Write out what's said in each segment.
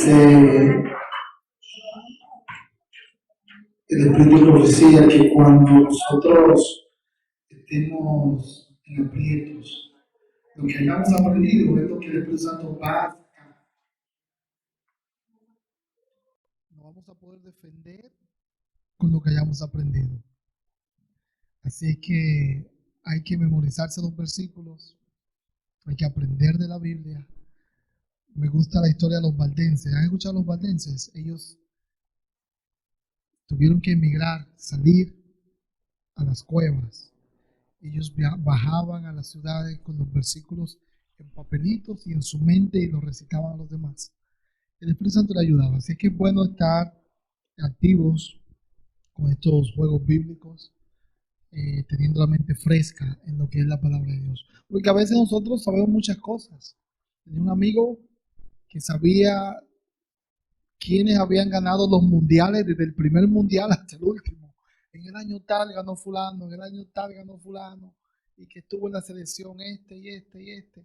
Dice el Espíritu de Profecía que cuando nosotros estemos en aprietos, lo que hayamos aprendido es lo que el Espíritu Santo va a sacar. No vamos a poder defender con lo que hayamos aprendido. Así que hay que memorizarse los versículos, hay que aprender de la Biblia. Me gusta la historia de los valdenses. ¿Han escuchado los valdenses? Ellos tuvieron que emigrar, salir a las cuevas. Ellos bajaban a las ciudades con los versículos en papelitos y en su mente y los recitaban a los demás. El Espíritu Santo le ayudaba. Así que es bueno estar activos con estos juegos bíblicos, teniendo la mente fresca en lo que es la palabra de Dios. Porque a veces nosotros sabemos muchas cosas. Tenía un amigo que sabía quiénes habían ganado los mundiales desde el primer mundial hasta el último. En el año tal ganó fulano, en el año tal ganó fulano, y que estuvo en la selección este y este y este.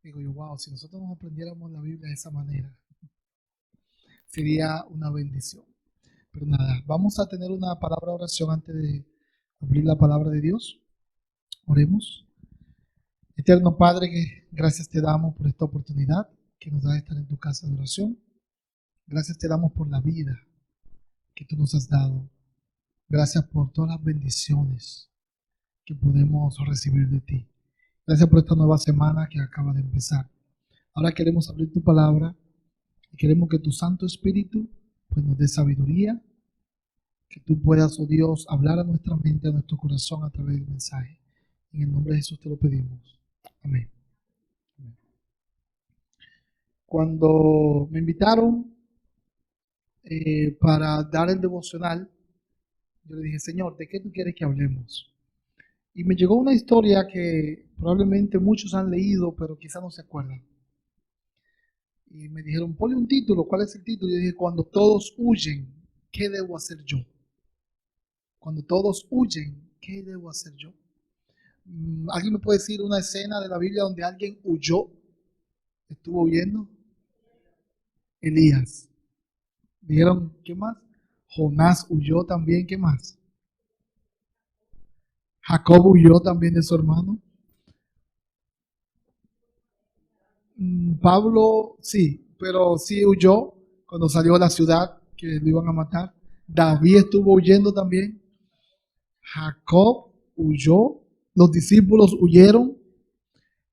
Digo yo, wow, si nosotros nos aprendiéramos la Biblia de esa manera, sería una bendición. Pero nada, vamos a tener una palabra de oración antes de abrir la palabra de Dios. Oremos. Eterno Padre, que gracias te damos por esta oportunidad que nos da de estar en tu casa de oración. Gracias te damos por la vida que tú nos has dado. Gracias por todas las bendiciones que podemos recibir de ti. Gracias por esta nueva semana que acaba de empezar. Ahora queremos abrir tu palabra y queremos que tu Santo Espíritu pues, nos dé sabiduría, que tú puedas, oh Dios, hablar a nuestra mente, a nuestro corazón a través del mensaje. En el nombre de Jesús te lo pedimos. Amén. Cuando me invitaron para dar el devocional, yo le dije, Señor, ¿de qué tú quieres que hablemos? Y me llegó una historia que probablemente muchos han leído, pero quizás no se acuerdan. Y me dijeron, ponle un título. ¿Cuál es el título? Y yo dije, cuando todos huyen, ¿qué debo hacer yo? Cuando todos huyen, ¿qué debo hacer yo? ¿Alguien me puede decir una escena de la Biblia donde alguien huyó? ¿Estuvo huyendo? Elías. Dijeron, ¿qué más? Jonás huyó también, ¿qué más? Jacob huyó también de su hermano. Pablo, sí, pero sí huyó cuando salió a la ciudad que lo iban a matar. David estuvo huyendo también. Jacob huyó. Los discípulos huyeron.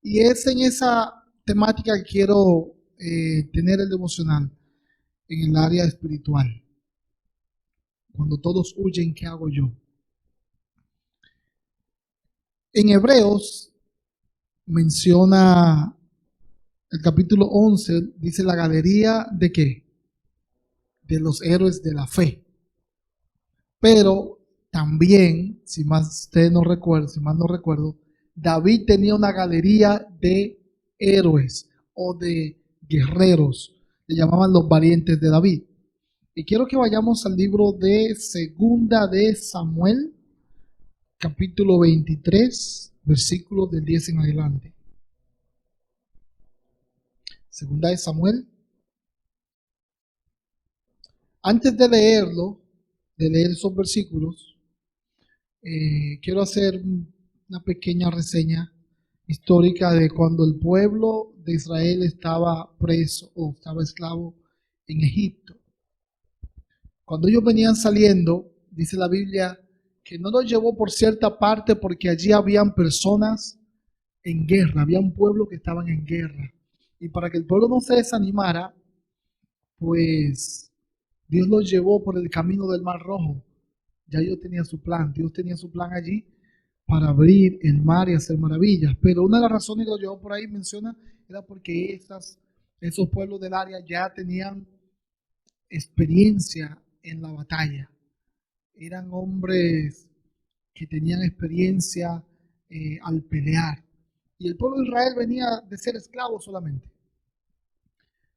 Y es en esa temática que quiero tener el devocional en el área espiritual. Cuando todos huyen, ¿qué hago yo? En Hebreos menciona el capítulo 11, dice la galería de ¿qué? De los héroes de la fe. Pero también, si más no recuerdo, David tenía una galería de héroes o de guerreros. Le llamaban los valientes de David. Y quiero que vayamos al libro de Segunda de Samuel, capítulo 23, versículos del 10 en adelante. Segunda de Samuel. Antes de leer esos versículos, quiero hacer una pequeña reseña histórica de cuando el pueblo de Israel estaba preso o estaba esclavo en Egipto. Cuando ellos venían saliendo, dice la Biblia, que no los llevó por cierta parte porque allí habían personas en guerra, había un pueblo que estaban en guerra. Y para que el pueblo no se desanimara, pues Dios los llevó por el camino del Mar Rojo. Ya Dios tenía su plan allí para abrir el mar y hacer maravillas. Pero una de las razones que lo llevó por ahí, menciona, era porque esos pueblos del área ya tenían experiencia en la batalla. Eran hombres que tenían experiencia al pelear. Y el pueblo de Israel venía de ser esclavo solamente.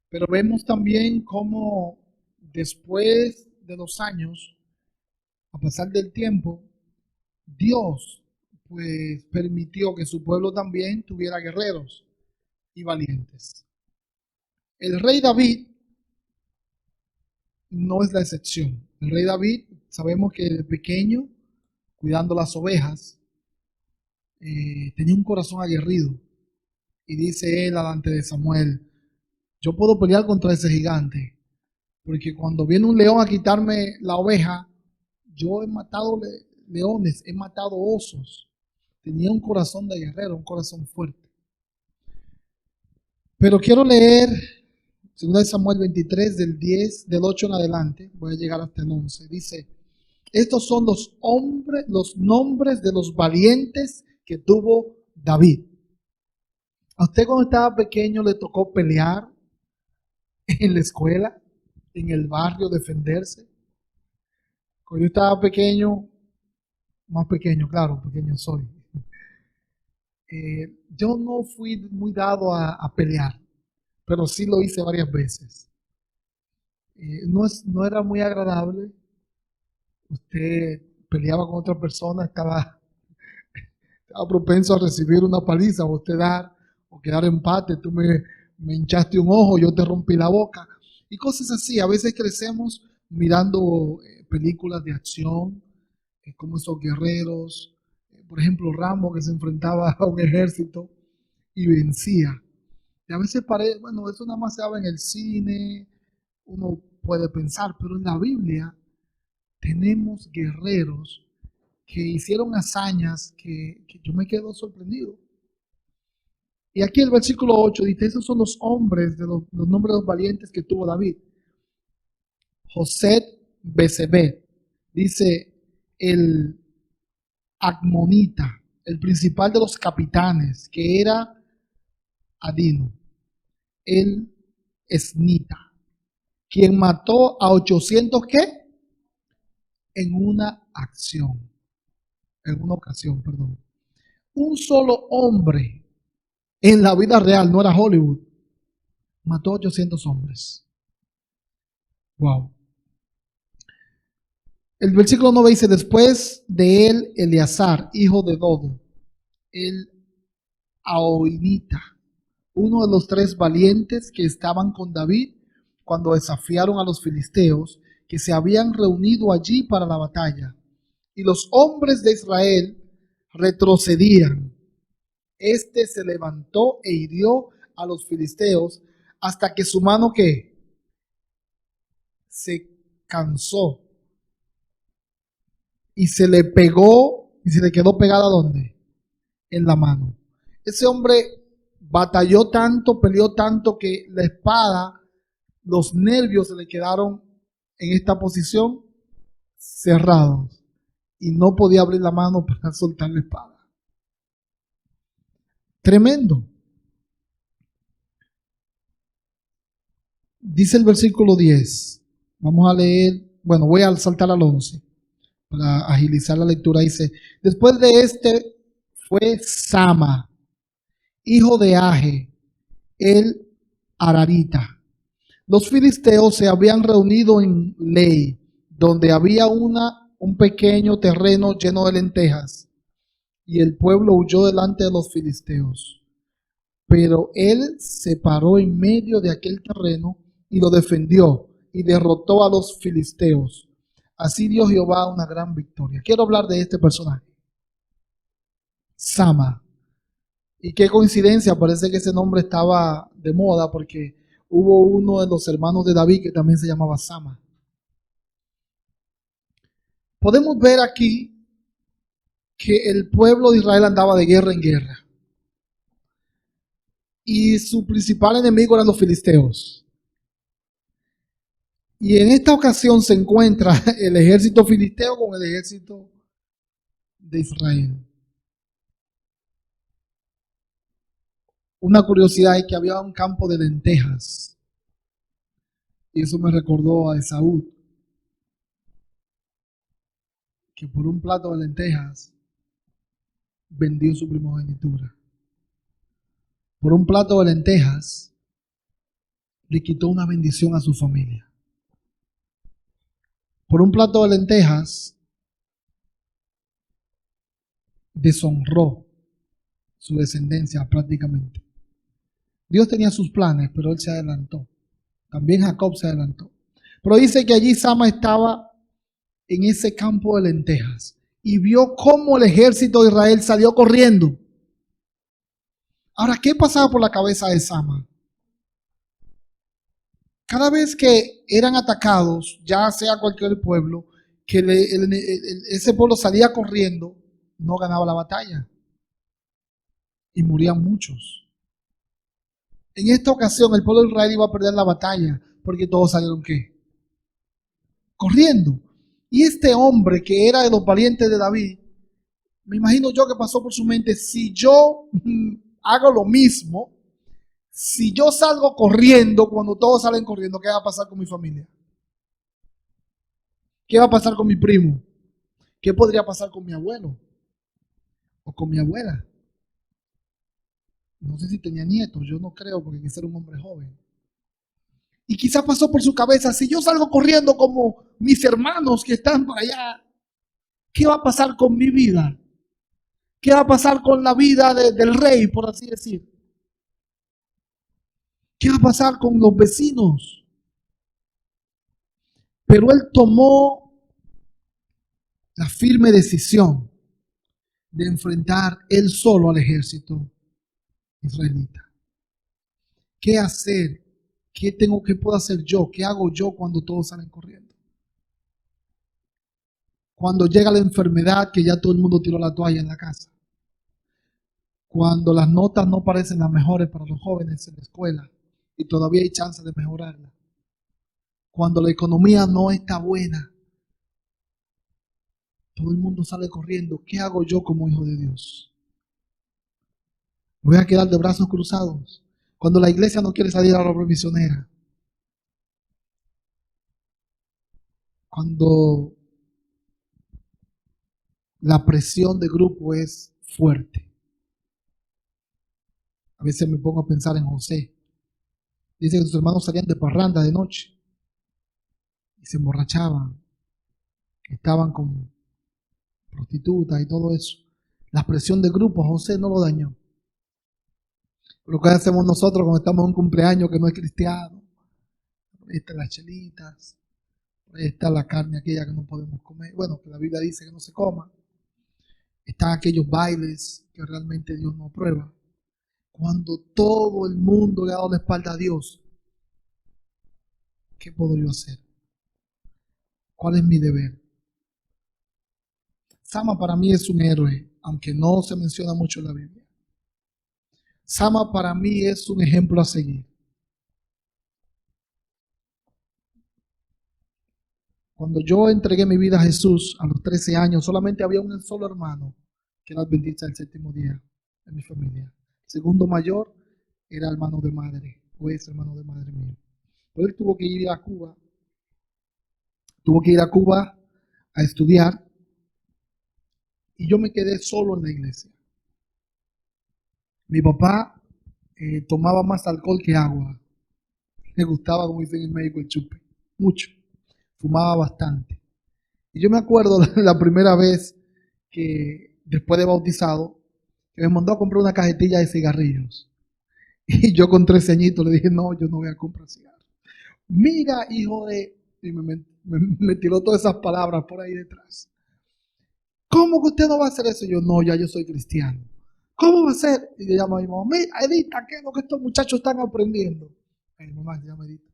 Pero vemos también cómo después de los años, a pasar del tiempo, Dios pues permitió que su pueblo también tuviera guerreros y valientes. El rey David no es la excepción. El rey David, sabemos que de pequeño, cuidando las ovejas, tenía un corazón aguerrido. Y dice él delante de Samuel, yo puedo pelear contra ese gigante, porque cuando viene un león a quitarme la oveja, yo he matado leones, he matado osos. Tenía un corazón de guerrero, un corazón fuerte. Pero quiero leer 2 Samuel 23 del 8 en adelante, voy a llegar hasta el 11. Dice, estos son los nombres de los valientes que tuvo David. ¿A usted cuando estaba pequeño le tocó pelear en la escuela, en el barrio, defenderse? Cuando yo estaba pequeño, más pequeño, claro, pequeño soy, yo no fui muy dado a pelear, pero sí lo hice varias veces. No era muy agradable. Usted peleaba con otra persona, estaba propenso a recibir una paliza, o usted dar, o quedar empate, tú me hinchaste un ojo, yo te rompí la boca, y cosas así. A veces crecemos mirando películas de acción, como esos guerreros, por ejemplo Rambo, que se enfrentaba a un ejército y vencía. Y a veces parece, bueno, eso nada más se habla en el cine, uno puede pensar, pero en la Biblia tenemos guerreros que hicieron hazañas que yo me quedo sorprendido. Y aquí el versículo 8 dice, esos son los hombres, los nombres de los valientes que tuvo David. José Bezebet, dice el Acmonita, el principal de los capitanes, que era Adino, el Esnita, quien mató a 800 ¿qué? En una ocasión, perdón. Un solo hombre en la vida real, no era Hollywood, mató a 800 hombres. Wow. El versículo 9 dice, después de él, Eleazar, hijo de Dodo, el Ahoinita, uno de los 3 valientes que estaban con David cuando desafiaron a los filisteos, que se habían reunido allí para la batalla. Y los hombres de Israel retrocedían. Este se levantó e hirió a los filisteos hasta que su mano ¿qué? Se cansó y se le pegó y se le quedó pegada ¿dónde? En la mano. Ese hombre batalló tanto, peleó tanto que la espada, los nervios se le quedaron en esta posición cerrados y no podía abrir la mano para soltar la espada. Tremendo. Dice el versículo 10. Vamos a leer, bueno, voy a saltar al 11 para agilizar la lectura. Dice, después de este fue Sama, hijo de Age, el Ararita. Los filisteos se habían reunido en Lei, donde había un pequeño terreno lleno de lentejas, y el pueblo huyó delante de los filisteos. Pero él se paró en medio de aquel terreno y lo defendió y derrotó a los filisteos. Así dio Jehová una gran victoria. Quiero hablar de este personaje, Sama. Y qué coincidencia, parece que ese nombre estaba de moda porque hubo uno de los hermanos de David que también se llamaba Sama. Podemos ver aquí que el pueblo de Israel andaba de guerra en guerra. Y su principal enemigo eran los filisteos. Y en esta ocasión se encuentra el ejército filisteo con el ejército de Israel. Una curiosidad es que había un campo de lentejas. Y eso me recordó a Esaú, que por un plato de lentejas vendió su primogenitura. Por un plato de lentejas le quitó una bendición a su familia. Por un plato de lentejas deshonró su descendencia prácticamente. Dios tenía sus planes, pero él se adelantó. También Jacob se adelantó. Pero dice que allí Sama estaba en ese campo de lentejas y vio cómo el ejército de Israel salió corriendo. Ahora, ¿qué pasaba por la cabeza de Sama? Cada vez que eran atacados, ya sea cualquier pueblo, que ese pueblo salía corriendo, no ganaba la batalla y morían muchos. En esta ocasión el pueblo de Israel iba a perder la batalla porque todos salieron ¿qué? Corriendo. Y este hombre que era de los valientes de David, me imagino yo que pasó por su mente, si yo hago lo mismo, si yo salgo corriendo cuando todos salen corriendo, ¿qué va a pasar con mi familia? ¿Qué va a pasar con mi primo? ¿Qué podría pasar con mi abuelo? ¿O con mi abuela? No sé si tenía nietos, yo no creo porque quizá era un hombre joven. Y quizás pasó por su cabeza, si yo salgo corriendo como mis hermanos que están por allá, ¿qué va a pasar con mi vida? ¿Qué va a pasar con la vida del rey, por así decir? ¿Qué va a pasar con los vecinos? Pero él tomó la firme decisión de enfrentar él solo al ejército israelita. ¿Qué hacer? ¿Qué puedo hacer yo? ¿Qué hago yo cuando todos salen corriendo? Cuando llega la enfermedad que ya todo el mundo tiró la toalla en la casa. Cuando las notas no parecen las mejores para los jóvenes en la escuela y todavía hay chance de mejorarla. Cuando la economía no está buena. Todo el mundo sale corriendo. ¿Qué hago yo como hijo de Dios? ¿Me voy a quedar de brazos cruzados? Cuando la iglesia no quiere salir a la obra misionera. Cuando la presión de grupo es fuerte. A veces me pongo a pensar en José. Dice que sus hermanos salían de parranda de noche y se emborrachaban. Estaban con prostitutas y todo eso. La presión de grupo, José no lo dañó. Lo que hacemos nosotros cuando estamos en un cumpleaños que no es cristiano. Ahí están las chelitas, ahí está la carne aquella que no podemos comer. Bueno, que la Biblia dice que no se coma. Están aquellos bailes que realmente Dios no aprueba. Cuando todo el mundo le ha dado la espalda a Dios, ¿qué puedo yo hacer? ¿Cuál es mi deber? Sama para mí es un héroe, aunque no se menciona mucho en la Biblia. Sama para mí es un ejemplo a seguir. Cuando yo entregué mi vida a Jesús a los 13 años, solamente había un solo hermano que era adventista del séptimo día en mi familia. El segundo mayor era hermano de madre, o es hermano de madre mío. Pero él tuvo que ir a Cuba. Tuvo que ir a Cuba a estudiar y yo me quedé solo en la iglesia. Mi papá tomaba más alcohol que agua. Le gustaba, como dicen en México, el chupe. Mucho. Fumaba bastante. Y yo me acuerdo la primera vez que, después de bautizado, que me mandó a comprar una cajetilla de cigarrillos. Y yo con 13 añitos le dije, no, yo no voy a comprar cigarros. Mira, hijo de... Y me tiró todas esas palabras por ahí detrás. ¿Cómo que usted no va a hacer eso? Y yo, no, ya yo soy cristiano. ¿Cómo va a ser? Y le llamo a mi mamá, mira, Edita, ¿qué es lo que estos muchachos están aprendiendo? Mi mamá se llama Edita.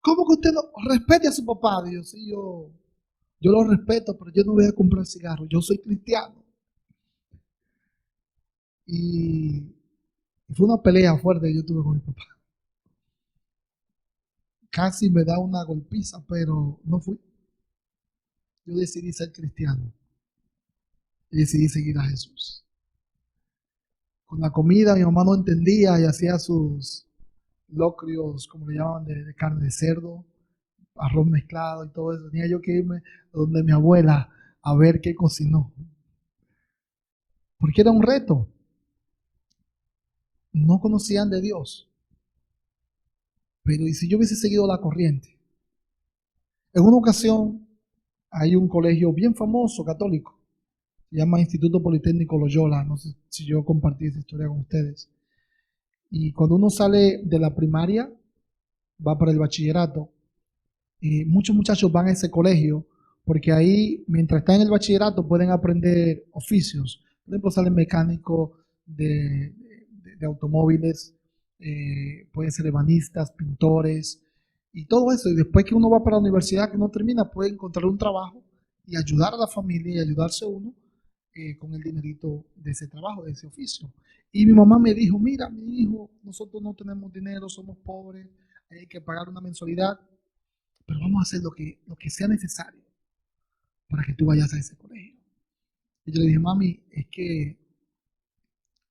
¿Cómo que usted no respete a su papá? Dios, sí, yo lo respeto, pero yo no voy a comprar cigarros. Yo soy cristiano. Y fue una pelea fuerte que yo tuve con mi papá. Casi me da una golpiza, pero no fui. Yo decidí ser cristiano. Y decidí seguir a Jesús. Con la comida mi mamá no entendía y hacía sus locrios, como le llaman, de carne de cerdo, arroz mezclado y todo eso. Tenía yo que irme donde mi abuela a ver qué cocinó. Porque era un reto. No conocían de Dios. Pero ¿y si yo hubiese seguido la corriente? En una ocasión hay un colegio bien famoso católico, se llama Instituto Politécnico Loyola, no sé si yo compartí esa historia con ustedes. Y cuando uno sale de la primaria, va para el bachillerato, muchos muchachos van a ese colegio porque ahí, mientras están en el bachillerato, pueden aprender oficios. Por ejemplo, salen mecánicos de automóviles, pueden ser ebanistas, pintores y todo eso. Y después que uno va para la universidad, que uno termina, puede encontrar un trabajo y ayudar a la familia y ayudarse uno con el dinerito de ese trabajo, de ese oficio. Y mi mamá me dijo, mira, mi hijo, nosotros no tenemos dinero, somos pobres, hay que pagar una mensualidad, pero vamos a hacer lo que sea necesario para que tú vayas a ese colegio. Y yo le dije, mami, es que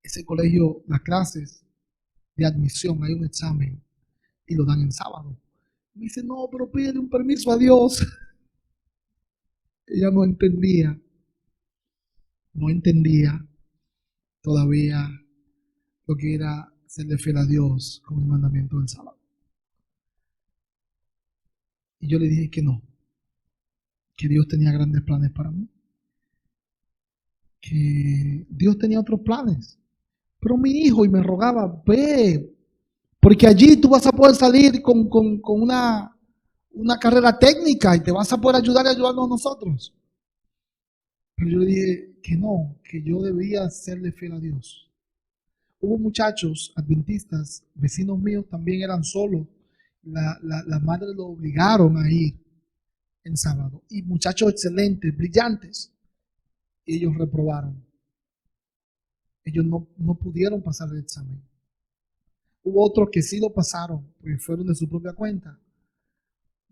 ese colegio, las clases de admisión, hay un examen y lo dan en sábado. Me dice, no, pero pídele un permiso a Dios. Ella no entendía todavía lo que era serle fiel a Dios con el mandamiento del sábado. Y yo le dije que no, que Dios tenía grandes planes para mí, que Dios tenía otros planes. Pero mi hijo, y me rogaba, ve, porque allí tú vas a poder salir con una carrera técnica y te vas a poder ayudar y ayudarnos a nosotros. Pero yo le dije que no, que yo debía serle fiel a Dios. Hubo muchachos adventistas, vecinos míos, también eran solos. La madre lo obligaron a ir en sábado. Y muchachos excelentes, brillantes. Y ellos reprobaron. Ellos no pudieron pasar el examen. Hubo otros que sí lo pasaron, porque fueron de su propia cuenta.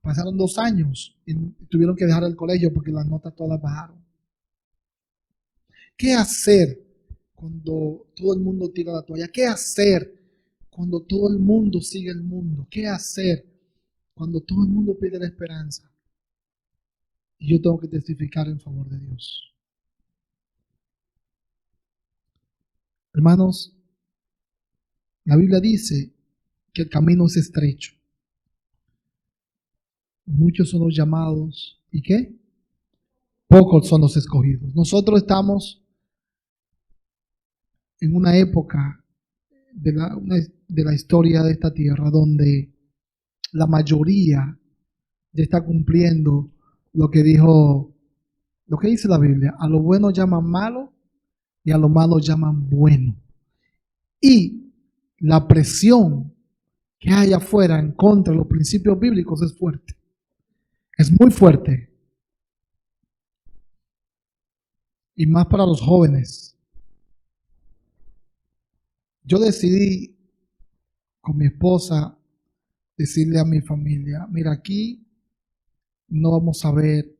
Pasaron 2 años y tuvieron que dejar el colegio porque las notas todas bajaron. ¿Qué hacer cuando todo el mundo tira la toalla? ¿Qué hacer cuando todo el mundo sigue el mundo? ¿Qué hacer cuando todo el mundo pide la esperanza? Y yo tengo que testificar en favor de Dios. Hermanos, la Biblia dice que el camino es estrecho. Muchos son los llamados. ¿Y qué? Pocos son los escogidos. Nosotros estamos en una época de la historia de esta tierra donde la mayoría ya está cumpliendo lo que dice la Biblia. A lo bueno llaman malo y a lo malo llaman bueno. Y la presión que hay afuera en contra de los principios bíblicos es fuerte. Es muy fuerte. Y más para los jóvenes. Yo decidí con mi esposa decirle a mi familia, mira, aquí no vamos a ver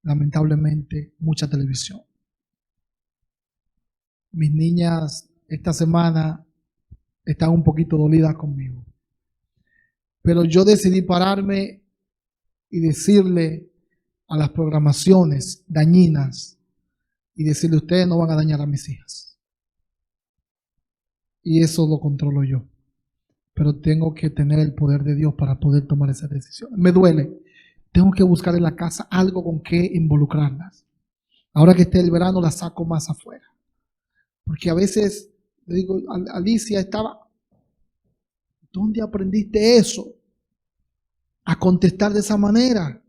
lamentablemente mucha televisión. Mis niñas esta semana están un poquito dolidas conmigo. Pero yo decidí pararme y decirle a las programaciones dañinas y decirle, ustedes no van a dañar a mis hijas. Y eso lo controlo yo. Pero tengo que tener el poder de Dios para poder tomar esa decisión. Me duele. Tengo que buscar en la casa algo con que involucrarlas. Ahora que esté el verano, las saco más afuera. Porque a veces le digo, Alicia estaba, ¿dónde aprendiste eso? A contestar de esa manera.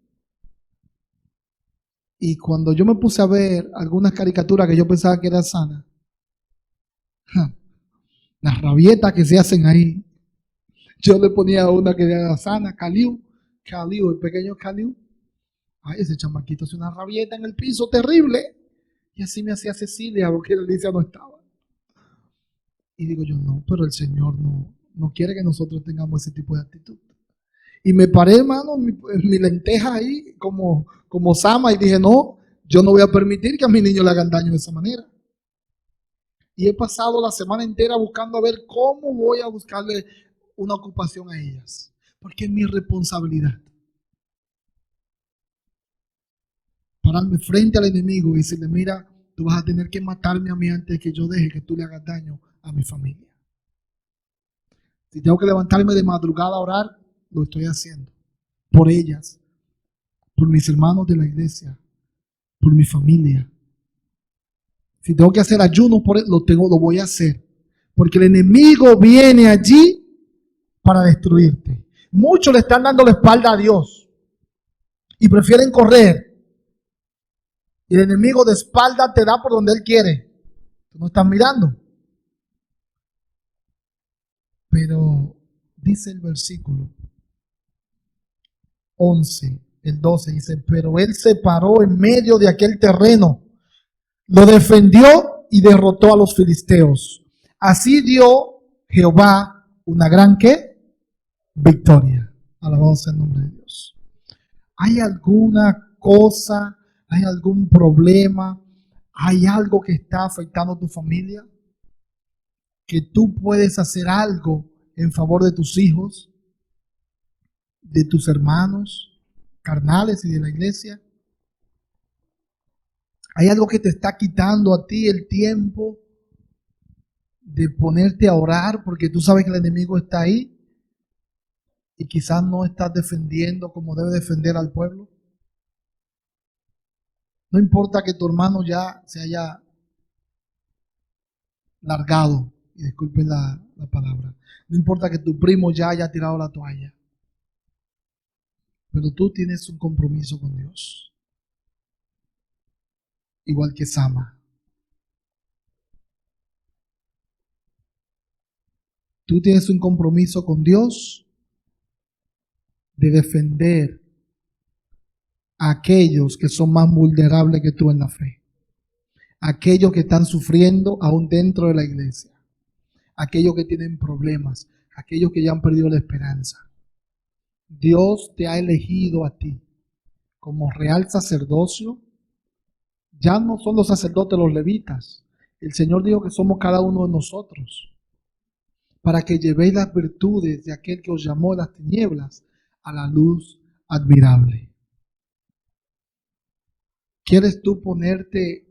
Y cuando yo me puse a ver algunas caricaturas que yo pensaba que eran sanas, las rabietas que se hacen ahí, yo le ponía una que era sana, Caliu, el pequeño Caliu. Ay, ese chamaquito hace una rabieta en el piso terrible. Y así me hacía Cecilia, porque Alicia no estaba. Y digo yo, no, pero el Señor no quiere que nosotros tengamos ese tipo de actitud. Y me paré, hermano, mi lenteja ahí, como Sama, y dije, no, yo no voy a permitir que a mi niño le hagan daño de esa manera. Y he pasado la semana entera buscando a ver cómo voy a buscarle una ocupación a ellas. Porque es mi responsabilidad. Pararme frente al enemigo y decirle, mira, tú vas a tener que matarme a mí antes de que yo deje que tú le hagas daño a mi familia. Si tengo que levantarme de madrugada a orar, lo estoy haciendo. Por ellas, por mis hermanos de la iglesia, por mi familia. Si tengo que hacer ayuno, lo voy a hacer. Porque el enemigo viene allí para destruirte. Muchos le están dando la espalda a Dios. y prefieren correr. Y el enemigo de espalda te da por donde él quiere. Tú no estás mirando. Pero dice el versículo 11, el 12, dice, pero él se paró en medio de aquel terreno, lo defendió y derrotó a los filisteos. Así dio Jehová una gran ¿qué? Victoria. Alabado sea el nombre de Dios. ¿Hay alguna cosa, hay algún problema, hay algo que está afectando a tu familia? Que tú puedes hacer algo en favor de tus hijos, de tus hermanos carnales y de la iglesia. Hay algo que te está quitando a ti el tiempo de ponerte a orar porque tú sabes que el enemigo está ahí y quizás no estás defendiendo como debe defender al pueblo. No importa que tu hermano ya se haya largado, y disculpen la palabra, no importa que tu primo ya haya tirado la toalla, pero tú tienes un compromiso con Dios, igual que Sama. Tú tienes un compromiso con Dios de defender a aquellos que son más vulnerables que tú en la fe, aquellos que están sufriendo aún dentro de la iglesia, aquellos que tienen problemas, aquellos que ya han perdido la esperanza. Dios te ha elegido a ti como real sacerdocio. Ya no son los sacerdotes los levitas. El Señor dijo que somos cada uno de nosotros, para que llevéis las virtudes de aquel que os llamó de las tinieblas a la luz admirable. ¿Quieres tú ponerte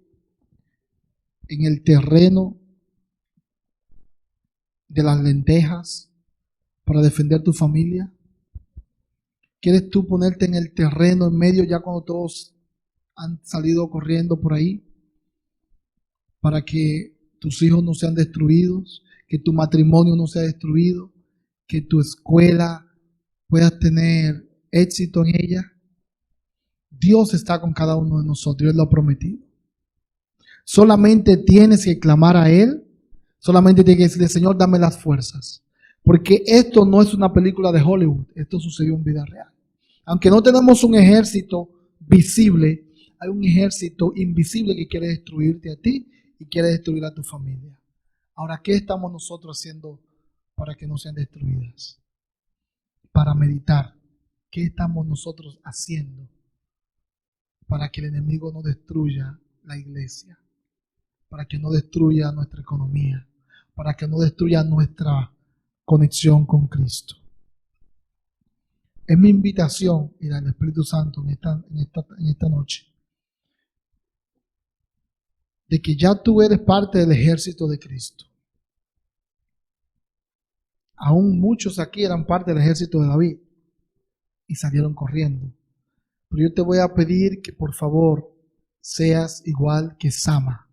en el terreno de las lentejas para defender tu familia? ¿Quieres tú ponerte en el terreno en medio ya cuando todos han salido corriendo por ahí para que tus hijos no sean destruidos, que tu matrimonio no sea destruido, que tu escuela puedas tener éxito en ella? Dios está con cada uno de nosotros, Él lo ha prometido. Solamente tienes que clamar a Él, solamente tienes que decirle, Señor, dame las fuerzas. Porque esto no es una película de Hollywood, esto sucedió en vida real. Aunque no tenemos un ejército visible, hay un ejército invisible que quiere destruirte a ti y quiere destruir a tu familia. Ahora, ¿qué estamos nosotros haciendo para que no sean destruidas? Para meditar, ¿qué estamos nosotros haciendo para que el enemigo no destruya la iglesia? Para que no destruya nuestra economía, para que no destruya nuestra conexión con Cristo. Es mi invitación, y la del Espíritu Santo en esta noche, de que ya tú eres parte del ejército de Cristo. Aún muchos aquí eran parte del ejército de David y salieron corriendo. Pero yo te voy a pedir que por favor seas igual que Sama,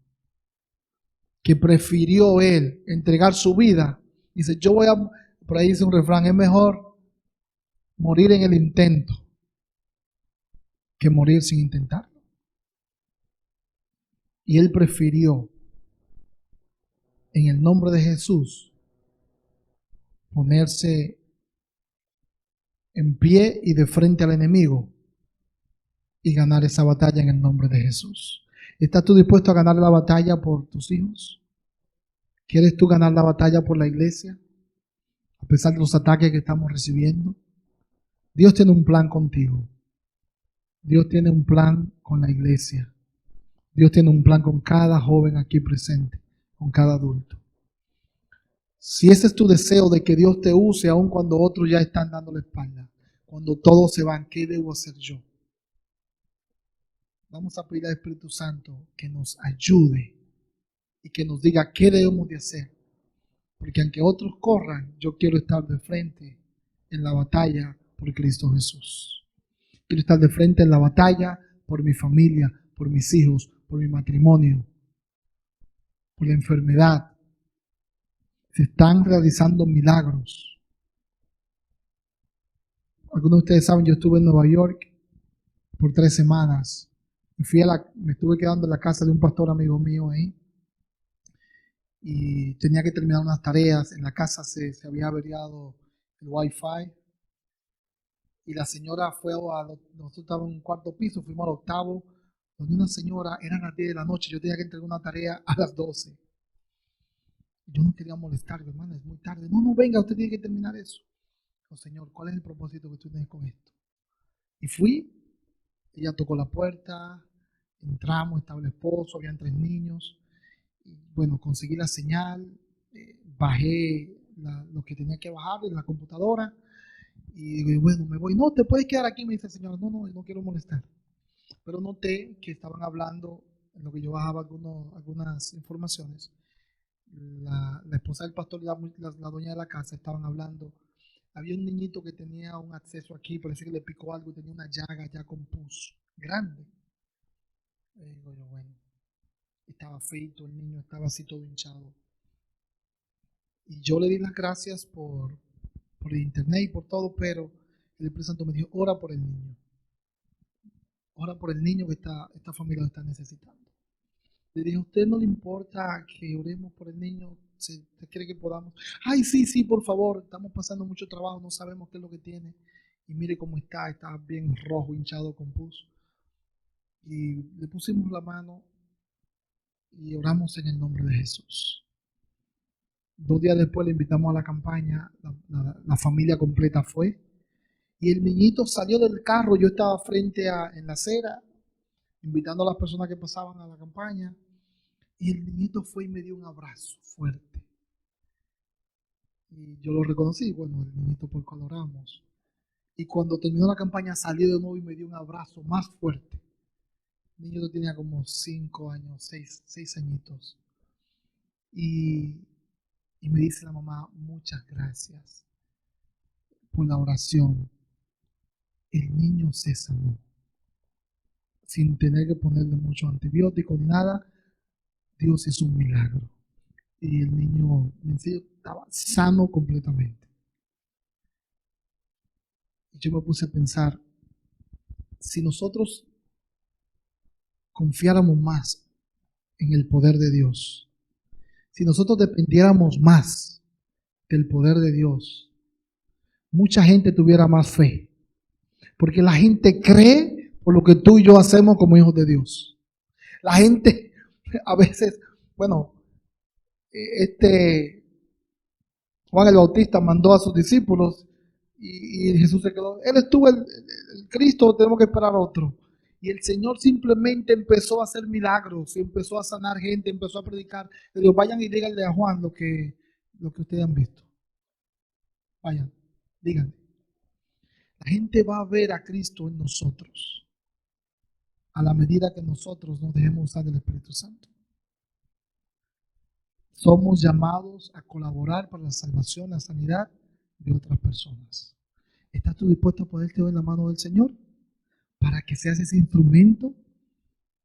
que prefirió él entregar su vida. Dice, por ahí dice un refrán, es mejor morir en el intento que morir sin intentarlo. Y él prefirió, en el nombre de Jesús, ponerse en pie y de frente al enemigo y ganar esa batalla en el nombre de Jesús. ¿Estás tú dispuesto a ganar la batalla por tus hijos? ¿Quieres tú ganar la batalla por la iglesia? A pesar de los ataques que estamos recibiendo. Dios tiene un plan contigo. Dios tiene un plan con la iglesia. Dios tiene un plan con cada joven aquí presente, con cada adulto. Si ese es tu deseo de que Dios te use aun cuando otros ya están dando la espalda, cuando todos se van, ¿qué debo hacer yo? Vamos a pedir al Espíritu Santo que nos ayude y que nos diga qué debemos de hacer. Porque aunque otros corran, yo quiero estar de frente en la batalla por Cristo Jesús. Quiero estar de frente en la batalla por mi familia, por mis hijos, por mi matrimonio, por la enfermedad. Se están realizando milagros. Algunos de ustedes saben, yo estuve en Nueva York por 3 semanas. Me estuve quedando en la casa de un pastor amigo mío ahí y tenía que terminar unas tareas. En la casa se había averiado el wifi y la señora fue nosotros estábamos en un cuarto piso, fuimos al octavo, donde una señora, eran las 10 de la noche, yo tenía que entregar una tarea a las 12. Yo no quería molestar, hermano, es muy tarde. No, no, venga, usted tiene que terminar eso. Oh, Señor, ¿cuál es el propósito que tú tienes con esto? Y fui, ella tocó la puerta, entramos, estaba el esposo, habían 3 niños. Y, bueno, conseguí la señal, bajé lo que tenía que bajar de la computadora y digo, bueno, me voy. No, te puedes quedar aquí, me dice el señor. No, no, no quiero molestar. Pero noté que estaban hablando, en lo que yo bajaba algunas informaciones. La esposa del pastor y la dueña de la casa estaban hablando. Había un niñito que tenía un acceso aquí, parece que le picó algo y tenía una llaga ya con pus grande. Y digo yo, bueno, estaba feito, el niño estaba así todo hinchado. Y yo le di las gracias por el internet y por todo, pero el Espíritu Santo me dijo, ora por el niño. Ora por el niño que esta familia lo está necesitando. Le dije, ¿a usted no le importa que oremos por el niño? ¿Usted cree que podamos? Ay, sí, sí, por favor, estamos pasando mucho trabajo, no sabemos qué es lo que tiene. Y mire cómo está bien rojo, hinchado con pus. Y le pusimos la mano y oramos en el nombre de Jesús. 2 días después le invitamos a la campaña, la familia completa fue. Y el niñito salió del carro, yo estaba en la acera, invitando a las personas que pasaban a la campaña. Y el niñito fue y me dio un abrazo fuerte. Y yo lo reconocí, bueno, el niñito por cual oramos. Y cuando terminó la campaña salió de nuevo y me dio un abrazo más fuerte. El niño tenía como 5 años, 6 añitos. Y me dice la mamá, muchas gracias por la oración. El niño se sanó. Sin tener que ponerle mucho antibiótico ni nada, Dios hizo un milagro. Y el niño en serio estaba sano completamente. Y yo me puse a pensar, si nosotros confiáramos más en el poder de Dios, si nosotros dependiéramos más del poder de Dios, mucha gente tuviera más fe. Porque la gente cree por lo que tú y yo hacemos como hijos de Dios. La gente a veces, bueno, Juan el Bautista mandó a sus discípulos y Jesús se quedó. Él estuvo el Cristo, tenemos que esperar a otro. Y el Señor simplemente empezó a hacer milagros, y empezó a sanar gente, empezó a predicar. Le digo, vayan y díganle a Juan lo que ustedes han visto. Vayan, díganle. La gente va a ver a Cristo en nosotros, a la medida que nosotros nos dejemos usar del Espíritu Santo. Somos llamados a colaborar para la salvación, la sanidad de otras personas. ¿Estás tú dispuesto a ponerte en la mano del Señor para que seas ese instrumento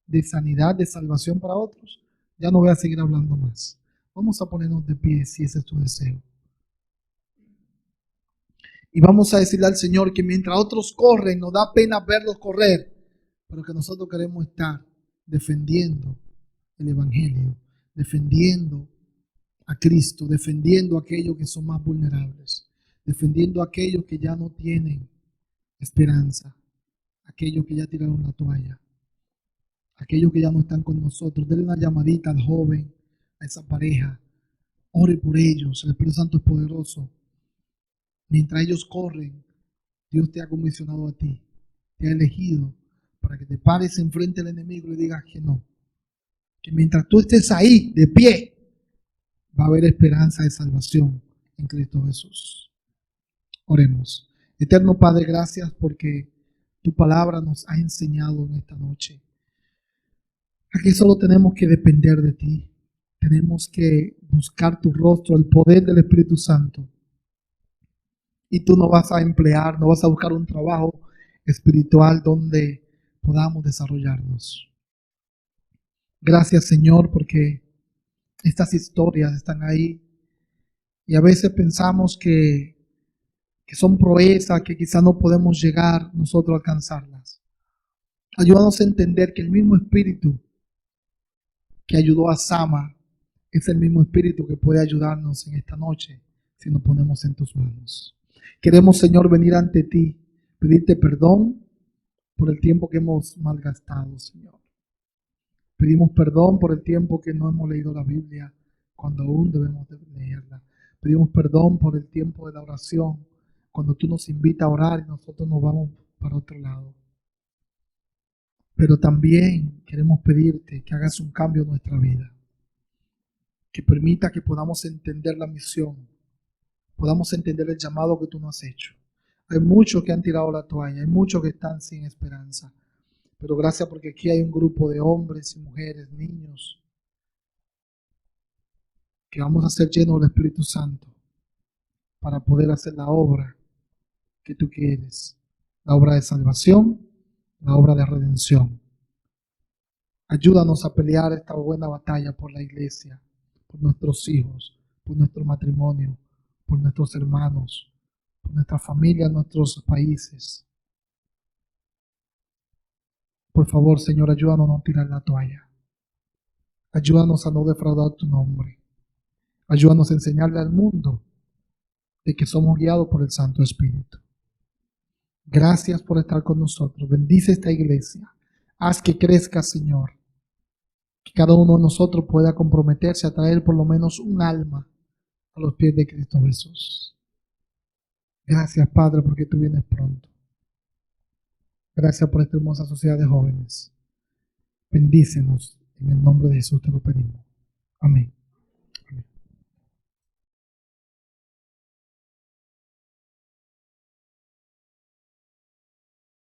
de sanidad, de salvación para otros? Ya no voy a seguir hablando más. Vamos a ponernos de pie si ese es tu deseo. Y vamos a decirle al Señor que mientras otros corren, nos da pena verlos correr, pero que nosotros queremos estar defendiendo el Evangelio, defendiendo a Cristo, defendiendo a aquellos que son más vulnerables, defendiendo a aquellos que ya no tienen esperanza, aquellos que ya tiraron la toalla, aquellos que ya no están con nosotros. Denle una llamadita al joven, a esa pareja, ore por ellos, el Espíritu Santo es poderoso. Mientras ellos corren, Dios te ha comisionado a ti, te ha elegido para que te pares enfrente del enemigo y le digas que no, que mientras tú estés ahí de pie, va a haber esperanza de salvación en Cristo Jesús. Oremos. Eterno Padre, gracias porque tu palabra nos ha enseñado en esta noche. Aquí solo tenemos que depender de ti. Tenemos que buscar tu rostro, el poder del Espíritu Santo. Y tú nos vas a emplear, nos vas a buscar un trabajo espiritual donde podamos desarrollarnos. Gracias, Señor, porque estas historias están ahí y a veces pensamos que son proezas que quizás no podemos llegar nosotros a alcanzarlas. Ayúdanos a entender que el mismo espíritu que ayudó a Sama es el mismo espíritu que puede ayudarnos en esta noche si nos ponemos en tus manos. Queremos, Señor, venir ante ti, pedirte perdón por el tiempo que hemos malgastado, Señor. Pedimos perdón por el tiempo que no hemos leído la Biblia cuando aún debemos de leerla. Pedimos perdón por el tiempo de la oración, cuando tú nos invitas a orar y nosotros nos vamos para otro lado. Pero también queremos pedirte que hagas un cambio en nuestra vida, que permita que podamos entender la misión, podamos entender el llamado que tú nos has hecho. Hay muchos que han tirado la toalla, hay muchos que están sin esperanza, pero gracias porque aquí hay un grupo de hombres y mujeres, niños, que vamos a ser llenos del Espíritu Santo para poder hacer la obra que tú quieres, la obra de salvación, la obra de redención. Ayúdanos a pelear esta buena batalla por la iglesia, por nuestros hijos, por nuestro matrimonio, por nuestros hermanos, por nuestra familia, nuestros países. Por favor, Señor, ayúdanos a no tirar la toalla. Ayúdanos a no defraudar tu nombre. Ayúdanos a enseñarle al mundo de que somos guiados por el Santo Espíritu. Gracias por estar con nosotros. Bendice esta iglesia. Haz que crezca, Señor. Que cada uno de nosotros pueda comprometerse a traer por lo menos un alma a los pies de Cristo Jesús. Gracias, Padre, porque tú vienes pronto. Gracias por esta hermosa sociedad de jóvenes. Bendícenos. En el nombre de Jesús te lo pedimos. Amén.